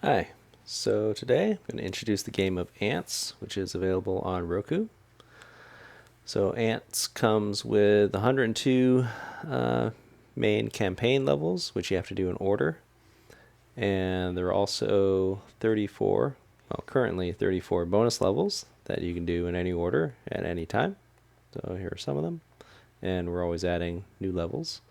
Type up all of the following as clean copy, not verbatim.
Hi, so today I'm going to introduce the game of Ants, which is available on Roku. So Ants comes with 102 main campaign levels, which you have to do in order. And there are also 34, well, currently 34 bonus levels that you can do in any order at any time. So here are some of them. And we're always adding new levels,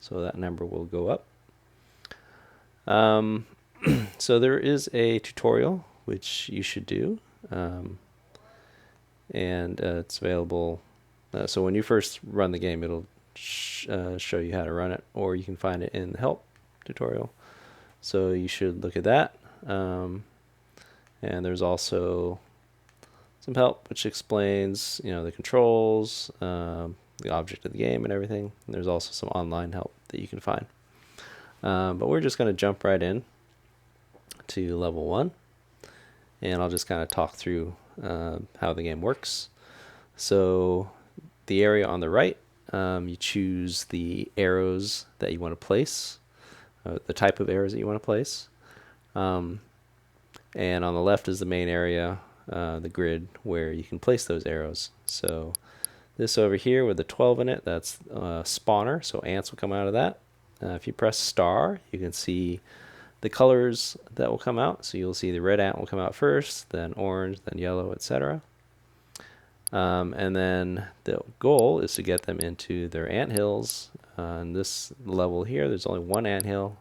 so that number will go up. So there is a tutorial which you should do, and it's available. So when you first run the game, it'll show you how to run it, or you can find it in the help tutorial. So you should look at that. And there's also some help which explains, the controls, the object of the game, and everything. And there's also some online help that you can find. But we're just going to jump right in to level 1, and I'll just kind of talk through how the game works. So the area on the right, you choose the arrows that you want to place, the type of arrows that you want to place. And on the left is the main area, the grid, where you can place those arrows. So this over here with the 12 in it, that's spawner, so ants will come out of that. If you press star, you can see the colors that will come out. So you'll see the red ant will come out first, then orange, then yellow, etc. And then the goal is to get them into their ant hills. On this level here, there's only one ant hill,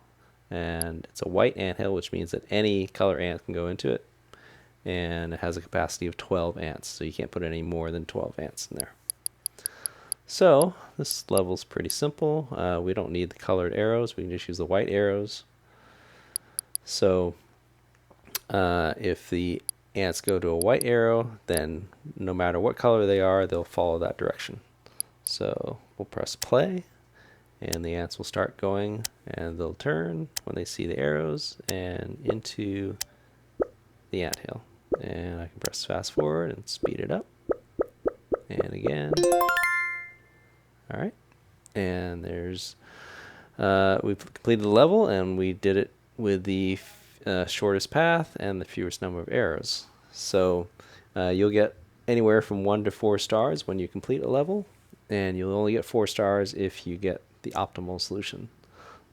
and it's a white ant hill, which means that any color ant can go into it. And it has a capacity of 12 ants, so you can't put any more than 12 ants in there. So this level's pretty simple. We don't need the colored arrows. We can just use the white arrows. So if the ants go to a white arrow, then no matter what color they are, they'll follow that direction. So we'll press play, and the ants will start going, and they'll turn when they see the arrows and into the ant hill. And I can press fast forward and speed it up. And again. All right. And there's, we've completed the level, and we did it with the shortest path and the fewest number of arrows. So you'll get anywhere from 1 to 4 stars when you complete a level, and you'll only get 4 stars if you get the optimal solution.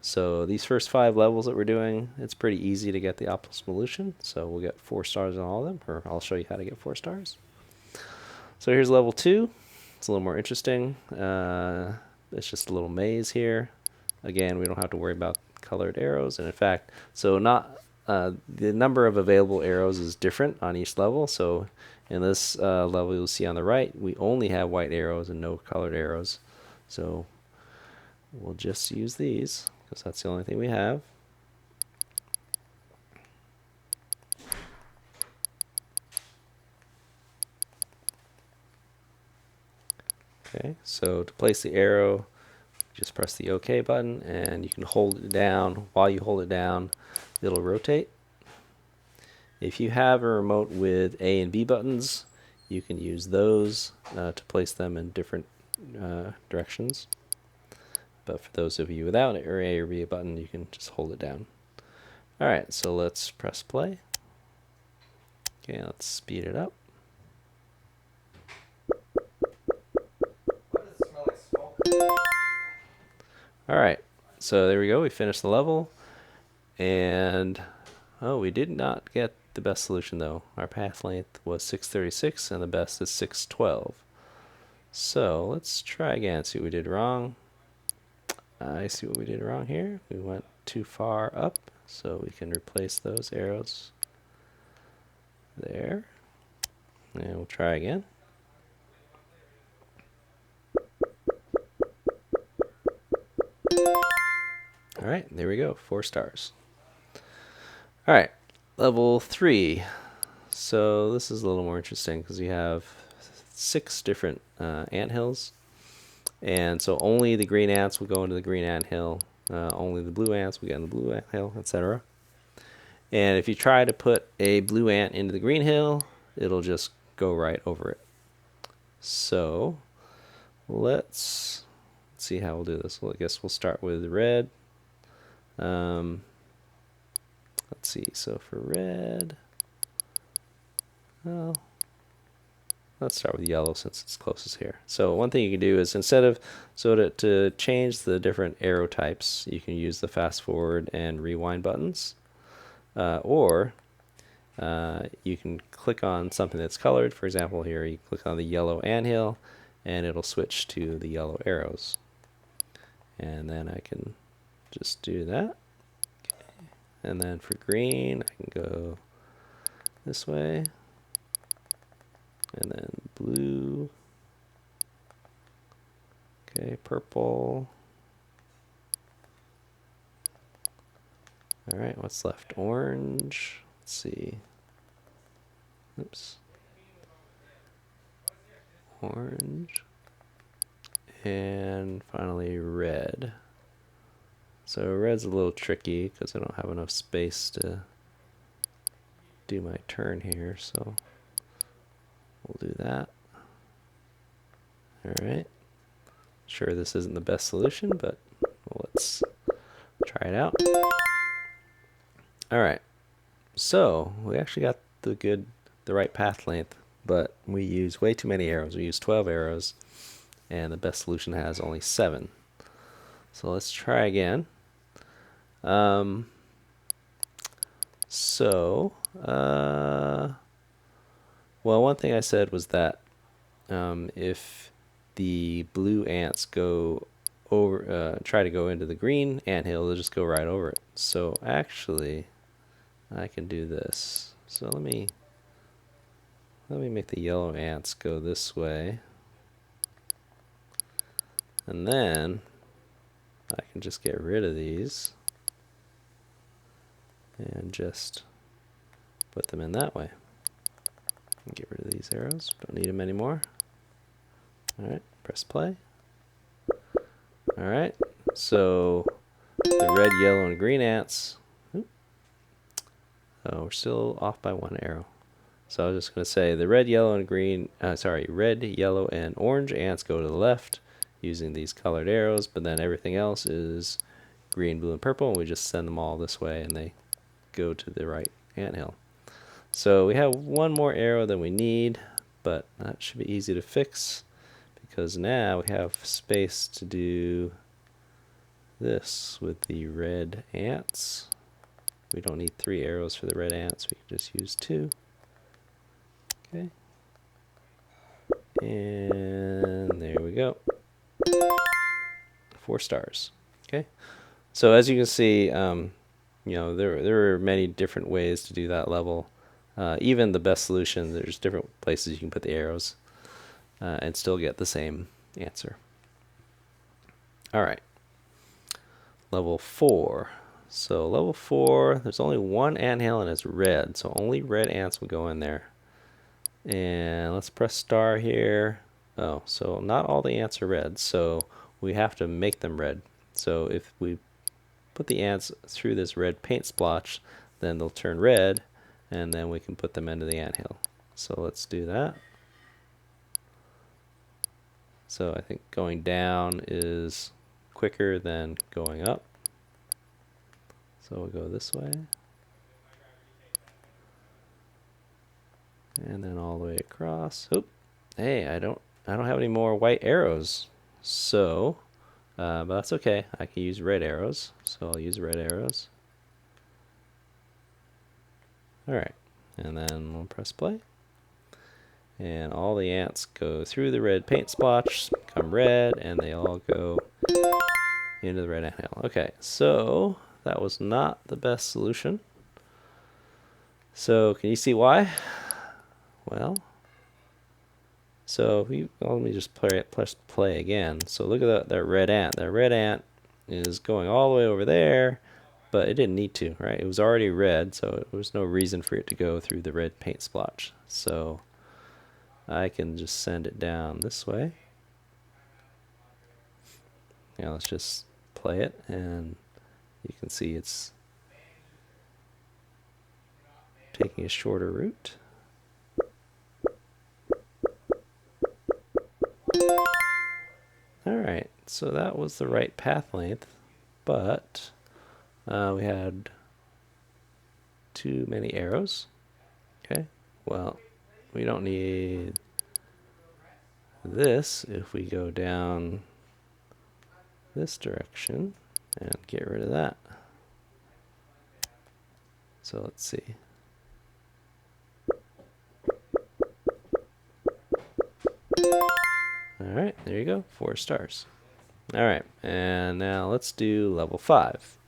So these first 5 levels that we're doing, it's pretty easy to get the optimal solution. So we'll get 4 stars on all of them, or I'll show you how to get 4 stars. So here's level 2. It's a little more interesting. It's just a little maze here. Again, we don't have to worry about colored arrows. And in fact, so the number of available arrows is different on each level. So in this level, you'll see on the right, we only have white arrows and no colored arrows. So we'll just use these because that's the only thing we have. Okay, so to place the arrow, just press the OK button, and you can hold it down. While you hold it down, it'll rotate. If you have a remote with A and B buttons, you can use those to place them in different directions. But for those of you without an A or B button, you can just hold it down. All right, so let's press play. Okay, let's speed it up. Why does it smell like smoke? All right, so there we go. We finished the level, and we did not get the best solution though. Our path length was 636, and the best is 612. So let's try again. See what we did wrong. I see what we did wrong here. We went too far up, so we can replace those arrows there. And we'll try again. All right, there we go, 4 stars. All right, level 3. So this is a little more interesting because you have 6 different ant hills. And so only the green ants will go into the green ant hill. Only the blue ants will get in the blue ant hill, etc. And if you try to put a blue ant into the green hill, it'll just go right over it. So let's see how we'll do this. Well, I guess we'll start with red. let's see, so for red, well, let's start with yellow since it's closest here. So one thing you can do is instead of, to change the different arrow types, you can use the fast forward and rewind buttons. Or you can click on something that's colored. For example, here you click on the yellow anthill and it'll switch to the yellow arrows. And then I can just do that. Okay. And then for green, I can go this way. And then blue. Okay, purple. All right, what's left? Orange. Let's see. Oops. Orange. And finally red. So red's a little tricky because I don't have enough space to do my turn here, so we'll do that. All right. Sure, this isn't the best solution, but let's try it out. All right. So we actually got the right path length, but we use way too many arrows. We use 12 arrows, and the best solution has only 7. So let's try again. Well, one thing I said was that if the blue ants go over, try to go into the green anthill, they'll just go right over it. So actually, I can do this. So let me make the yellow ants go this way, and then I can just get rid of these and just put them in that way. Get rid of these arrows, don't need them anymore. Alright, press play. Alright, so the red, yellow, and green ants, oh, we're still off by 1 arrow. So I was just going to say the red, yellow, and green, red, yellow, and orange ants go to the left using these colored arrows, but then everything else is green, blue, and purple, and we just send them all this way and they go to the right anthill. So we have 1 more arrow than we need, but that should be easy to fix because now we have space to do this with the red ants. We don't need 3 arrows for the red ants, we can just use 2. Okay. And there we go. 4 stars. Okay. So as you can see, there are many different ways to do that level. Even the best solution, there's different places you can put the arrows and still get the same answer. All right. Level 4. So level 4, there's only 1 anthill and it's red, so only red ants will go in there. And let's press star here. Oh, so not all the ants are red, so we have to make them red. So if we put the ants through this red paint splotch, then they'll turn red, and then we can put them into the anthill. So let's do that. So I think going down is quicker than going up. So we'll go this way. And then all the way across. Oop. Hey, I don't have any more white arrows. So, but that's okay. I can use red arrows. So I'll use red arrows. All right. And then we'll press play. And all the ants go through the red paint splotch, become red, and they all go into the red anthill. Okay, so that was not the best solution. So can you see why? Well, so let me just press play again. So look at that red ant. That red ant is going all the way over there, but it didn't need to, right? It was already red, so there was no reason for it to go through the red paint splotch. So I can just send it down this way. Now let's just play it, and you can see it's taking a shorter route. Alright, so that was the right path length, but we had too many arrows. Okay, well, we don't need this if we go down this direction and get rid of that. So let's see. Alright, there you go, 4 stars. Alright, and now let's do level 5.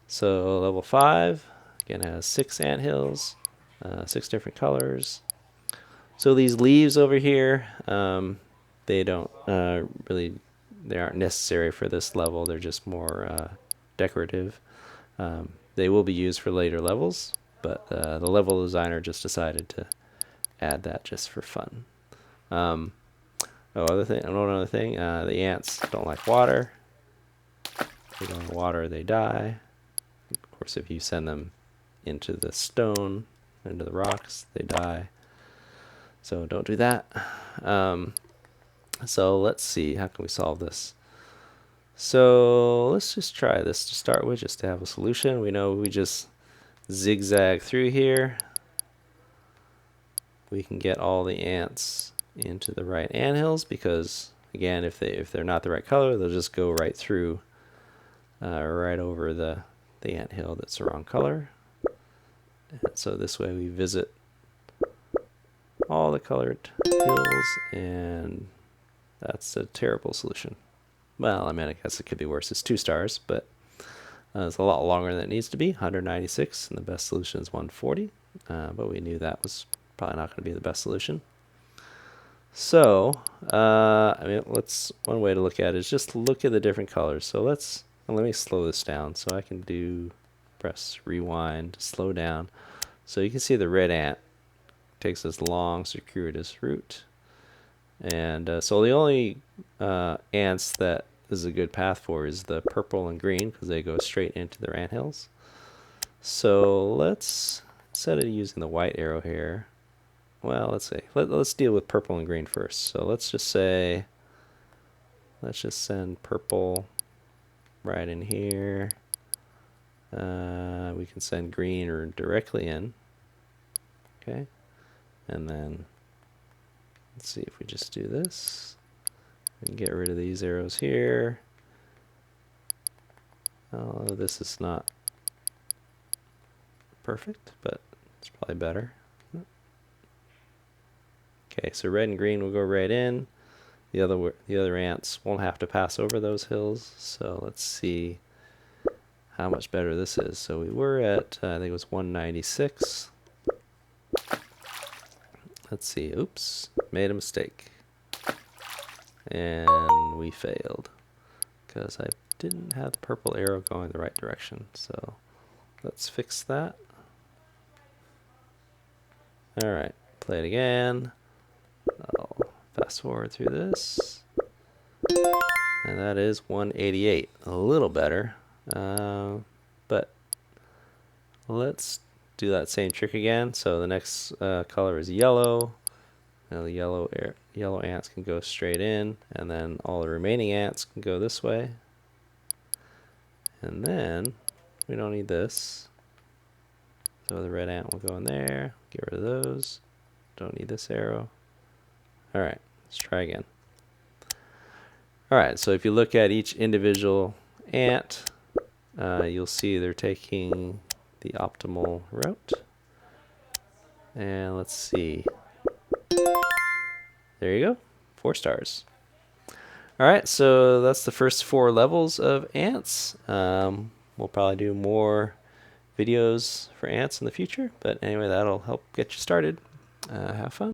So level 5, again, has 6 anthills, 6 different colors. So these leaves over here, they don't they aren't necessary for this level. They're just more decorative. They will be used for later levels, but the level designer just decided to add that just for fun. One other thing, the ants don't like water. If they don't like water, they die. Of course, if you send them into the stone, into the rocks, they die. So don't do that. So let's see, how can we solve this? So let's just try this to start with, just to have a solution. We know we just zigzag through here. We can get all the ants into the right anthills because, again, if they're not the right color, they'll just go right through, right over the anthill that's the wrong color. And so this way we visit all the colored hills, and that's a terrible solution. Well, I mean, I guess it could be worse. It's 2 stars, but it's a lot longer than it needs to be, 196, and the best solution is 140. But we knew that was probably not going to be the best solution. So, I mean, one way to look at it is just look at the different colors. So let me slow this down so I can press rewind, slow down. So you can see the red ant takes this long circuitous route. And so the only ants that is a good path for is the purple and green because they go straight into their anthills. So let's, instead of using the white arrow here, well, let's see. Let's deal with purple and green first. So let's just say, let's just send purple right in here. We can send green or directly in. Okay, and then let's see if we just do this. We can get rid of these arrows here. Oh, this is not perfect, but it's probably better. Okay, so red and green will go right in. The other ants won't have to pass over those hills. So let's see how much better this is. So we were at, I think it was 196. Let's see, oops, made a mistake. And we failed because I didn't have the purple arrow going the right direction. So let's fix that. All right, play it again. I'll fast forward through this. And that is 188, a little better. But let's do that same trick again. So the next color is yellow. Now the yellow ants can go straight in, and then all the remaining ants can go this way. And then we don't need this. So the red ant will go in there. Get rid of those. Don't need this arrow. All right, let's try again. All right, so if you look at each individual ant, you'll see they're taking the optimal route. And let's see. There you go, 4 stars. All right, so that's the first 4 levels of ants. We'll probably do more videos for ants in the future, but anyway, that'll help get you started. Have fun.